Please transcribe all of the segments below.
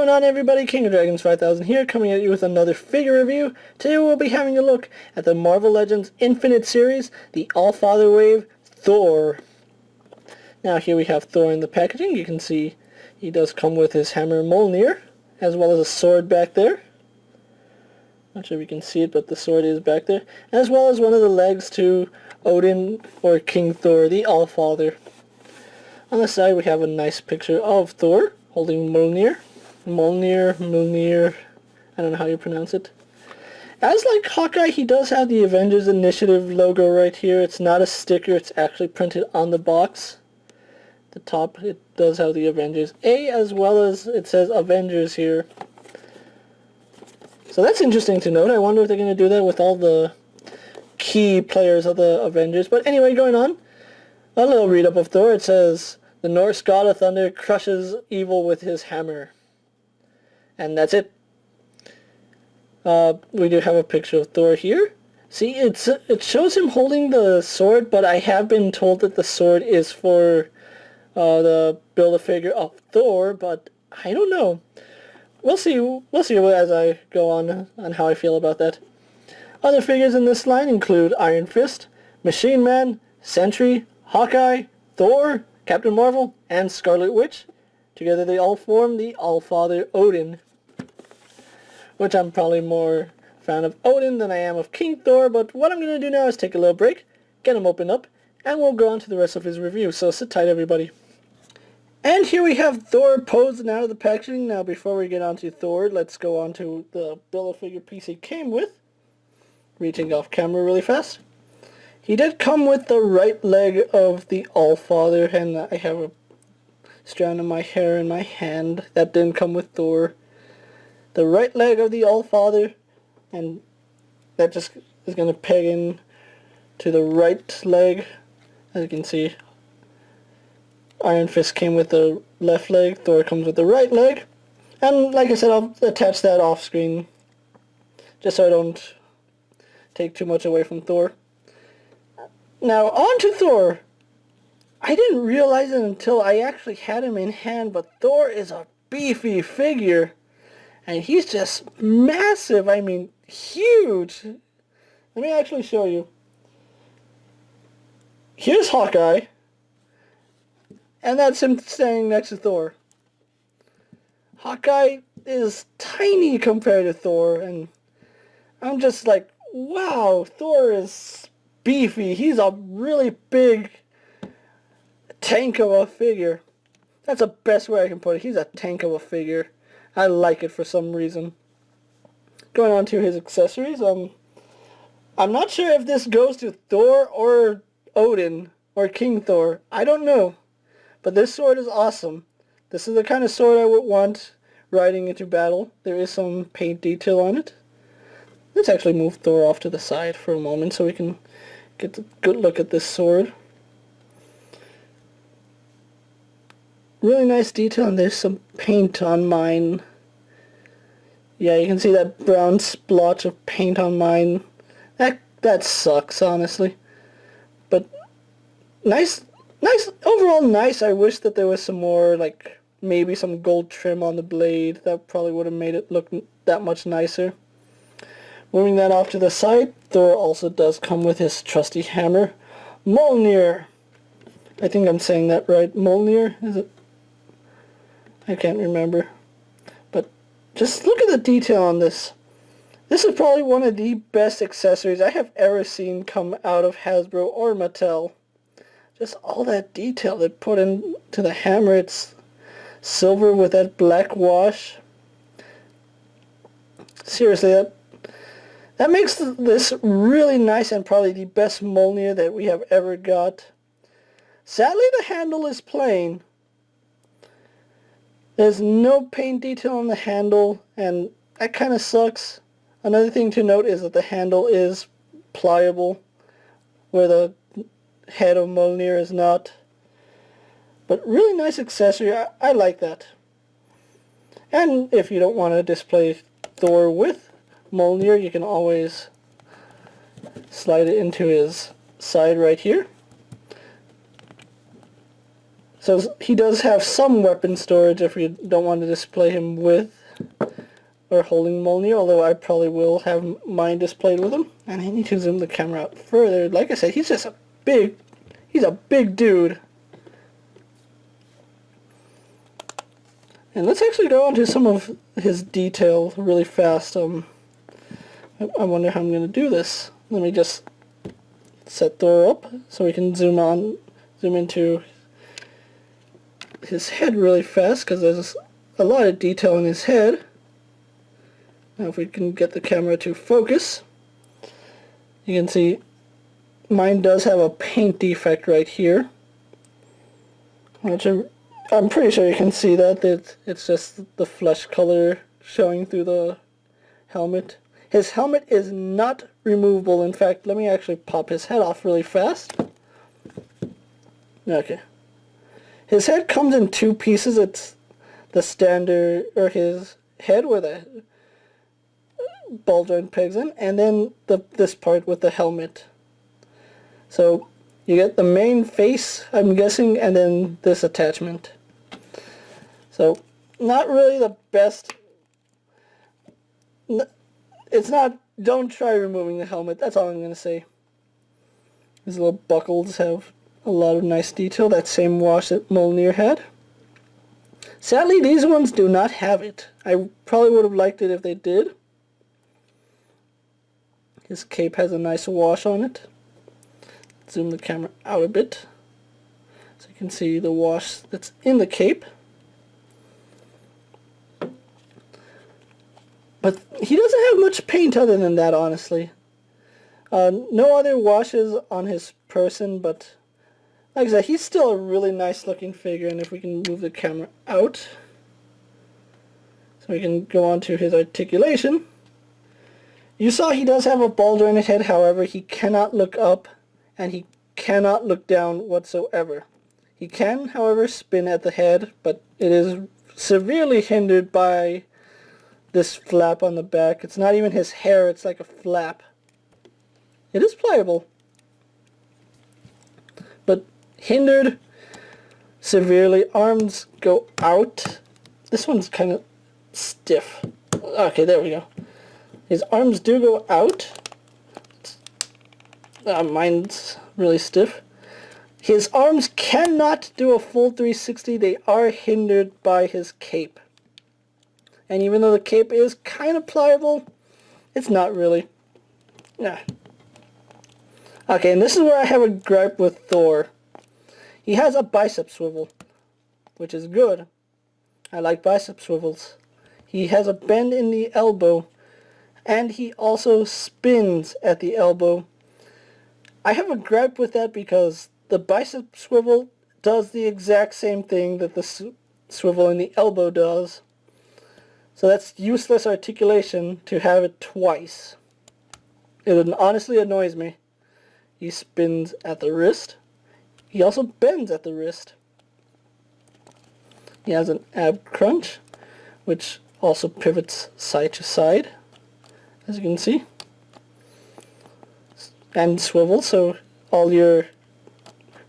going on, everybody? King of Dragons 5000 here, coming at you with another figure review. Today we'll be having a look at the Marvel Legends Infinite series, the All-Father Wave, Thor. Now here we have Thor in the packaging. You can see he does come with his hammer Mjolnir, as well as a sword back there. Not sure if you can see it, but the sword is back there. As well as one of the legs to Odin, or King Thor, the All-Father. On the side we have a nice picture of Thor holding Mjolnir. Mjolnir, I don't know how you pronounce it. As like Hawkeye, he does have the Avengers Initiative logo right here. It's not a sticker, it's actually printed on the box. The top, it does have the Avengers A, as well as it says Avengers here. So that's interesting to note. I wonder if they're going to do that with all the key players of the Avengers. But anyway, going on, a little read-up of Thor. It says, the Norse god of thunder crushes evil with his hammer. And that's it. We do have a picture of Thor here. See, it shows him holding the sword, but I have been told that the sword is for the Build-A-Figure of Thor, but I don't know. We'll see as I go on how I feel about that. Other figures in this line include Iron Fist, Machine Man, Sentry, Hawkeye, Thor, Captain Marvel, and Scarlet Witch. Together they all form the All-Father Odin, which I'm probably more fan of Odin than I am of King Thor, but what I'm going to do now is take a little break, get him opened up, and we'll go on to the rest of his review, so sit tight everybody. And here we have Thor posed out of the packaging. Now before we get on to Thor, let's go on to the Build-A-Figure piece he came with. Reaching off camera really fast. He did come with the right leg of the All-Father, and I have a strand of my hair in my hand. That didn't come with Thor. The right leg of the All-Father, and that just is going to peg in to the right leg. As you can see, Iron Fist came with the left leg, Thor comes with the right leg. And like I said, I'll attach that off screen, just so I don't take too much away from Thor. Now, on to Thor. I didn't realize it until I actually had him in hand, but Thor is a beefy figure. And he's just massive, I mean, huge. Let me actually show you. Here's Hawkeye. And that's him standing next to Thor. Hawkeye is tiny compared to Thor, and I'm just like, wow, Thor is beefy. He's a really big tank of a figure. That's the best way I can put it. He's a tank of a figure. I like it for some reason. Going on to his accessories, I'm not sure if this goes to Thor or Odin or King Thor. I don't know. But this sword is awesome. This is the kind of sword I would want riding into battle. There is some paint detail on it. Let's actually move Thor off to the side for a moment so we can get a good look at this sword. Really nice detail, and there's some paint on mine. Yeah, you can see that brown splotch of paint on mine. That sucks, honestly. But nice, overall nice. I wish that there was some more, like, maybe some gold trim on the blade. That probably would have made it look that much nicer. Moving that off to the side, Thor also does come with his trusty hammer, Mjolnir. I think I'm saying that right. Mjolnir, is it? I can't remember. But just look at the detail on this. This is probably one of the best accessories I have ever seen come out of Hasbro or Mattel. Just all that detail they put into the hammer. It's silver with that black wash. Seriously, that makes this really nice, and probably the best Mjolnir that we have ever got. Sadly, the handle is plain. There's no paint detail on the handle, and that kind of sucks. Another thing to note is that the handle is pliable, where the head of Mjolnir is not. But really nice accessory. I like that. And if you don't want to display Thor with Mjolnir, you can always slide it into his side right here. So he does have some weapon storage if you don't want to display him with or holding Mjolnir, although I probably will have mine displayed with him. And I need to zoom the camera out further. Like I said, he's just he's a big dude. And let's actually go on to some of his detail really fast. I wonder how I'm going to do this. Let me just set Thor up so we can zoom into his head really fast, because there's a lot of detail in his head. Now if we can get the camera to focus, you can see mine does have a paint defect right here, which I'm pretty sure you can see that. It's just the flesh color showing through the helmet. His helmet is not removable. In fact, let me actually pop his head off really fast. Okay. His head comes in two pieces. It's the standard, or his head where the ball joint pegs in, and then this part with the helmet. So you get the main face, I'm guessing, and then this attachment. So not really the best. It's not, don't try removing the helmet, that's all I'm going to say. These little buckles have a lot of nice detail, that same wash that Mjolnir had. Sadly, these ones do not have it. I probably would have liked it if they did. His cape has a nice wash on it. Zoom the camera out a bit so you can see the wash that's in the cape. But he doesn't have much paint other than that, honestly. No other washes on his person, but like I said, he's still a really nice looking figure. And if we can move the camera out so we can go on to his articulation. You saw he does have a ball jointed head, however he cannot look up and he cannot look down whatsoever. He can, however, spin at the head, but it is severely hindered by this flap on the back. It's not even his hair, it's like a flap. It is pliable, but hindered severely. Arms go out. This one's kind of stiff. Okay, there we go. His arms do go out. Mine's really stiff. His arms cannot do a full 360. They are hindered by his cape. And even though the cape is kind of pliable, it's not really. Yeah. Okay, and this is where I have a gripe with Thor. He has a bicep swivel, which is good. I like bicep swivels. He has a bend in the elbow, and he also spins at the elbow. I have a gripe with that because the bicep swivel does the exact same thing that the swivel in the elbow does. So that's useless articulation to have it twice. It honestly annoys me. He spins at the wrist. He also bends at the wrist. He has an ab crunch, which also pivots side to side, as you can see. And swivel, so all your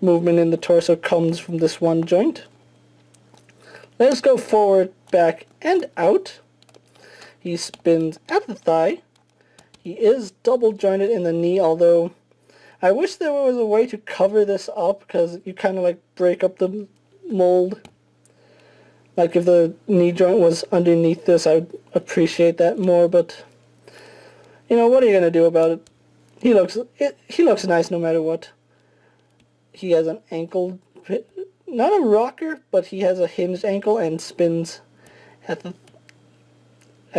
movement in the torso comes from this one joint. Let us go forward, back, and out. He spins at the thigh. He is double jointed in the knee, although I wish there was a way to cover this up, because you kind of like break up the mold. Like if the knee joint was underneath this, I would appreciate that more, but you know, what are you going to do about it? He looks nice no matter what. He has an ankle, not a rocker, but he has a hinged ankle and spins at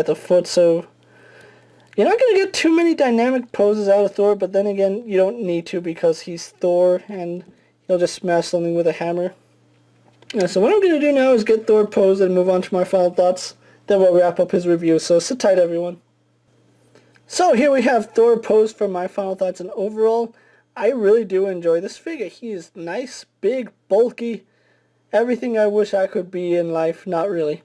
the foot, so you're not going to get too many dynamic poses out of Thor, but then again, you don't need to because he's Thor and he'll just smash something with a hammer. Yeah, so what I'm going to do now is get Thor posed and move on to my final thoughts. Then we'll wrap up his review, so sit tight everyone. So here we have Thor posed for my final thoughts, and overall, I really do enjoy this figure. He is nice, big, bulky, everything I wish I could be in life, not really.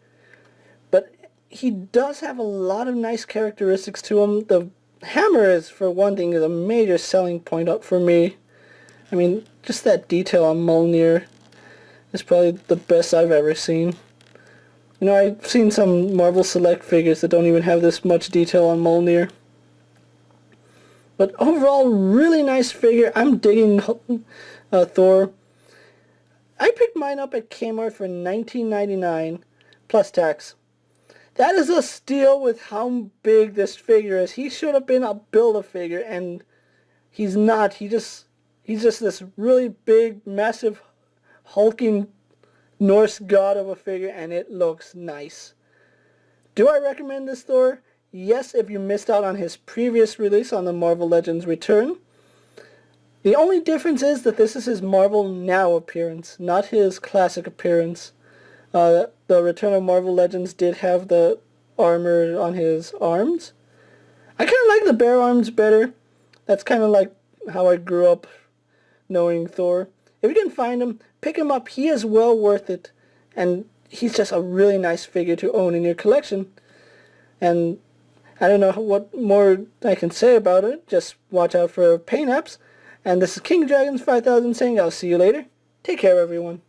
But he does have a lot of nice characteristics to him. The hammer is, for one thing, is a major selling point up for me. I mean, just that detail on Mjolnir It's probably the best I've ever seen. You know, I've seen some Marvel Select figures that don't even have this much detail on Mjolnir. But overall, really nice figure. I'm digging Thor. I picked mine up at Kmart for $19.99 plus tax. That is a steal with how big this figure is. He should have been a Build-A-Figure, and he's not. He's just this really big, massive, hulking Norse god of a figure, and it looks nice. Do I recommend this Thor? Yes, if you missed out on his previous release on the Marvel Legends Return. The only difference is that this is his Marvel Now appearance, not his classic appearance. The Return of Marvel Legends did have the armor on his arms. I kind of like the bare arms better. That's kind of like how I grew up knowing Thor. If you can find him, pick him up. He is well worth it. And he's just a really nice figure to own in your collection. And I don't know what more I can say about it. Just watch out for paint apps. And this is King Dragons 5000 saying I'll see you later. Take care, everyone.